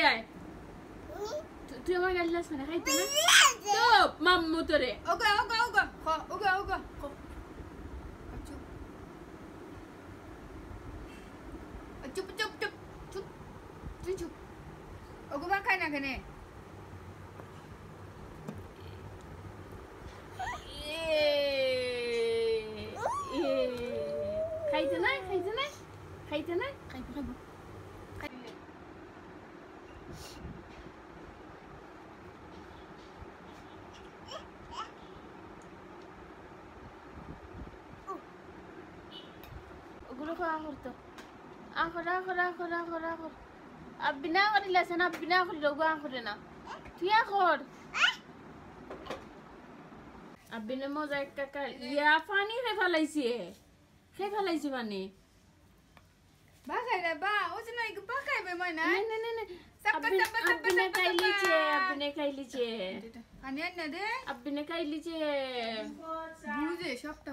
আয় তুই আমার গাছ লাস না খাইতে না তো মাম্মু তোরে ওগা ওগা ওগা ওগা ওগা চুপ চুপ চুপ চুপ তুই চুপ ওগো মা খাই না কেন খাইতে না খাইতে না খাইতে না খাইবো খাইবো ওগুলো খাওয়া করতো আখর আখর আখর আখর আখর আব্বি না করিলাছেন আব্বি না করিল গো আখরে না তুই আখর আব্বি নে মজা একটা ইয়া পানি খেয়ে ফেলাইছে পানি বাগাই রে বা ও যে নাই বাগাই বে মই না নে নে নে আব্বি নে খাইলিছে আনে না দে আব্বি নে খাইলিছে বুঝে সবটা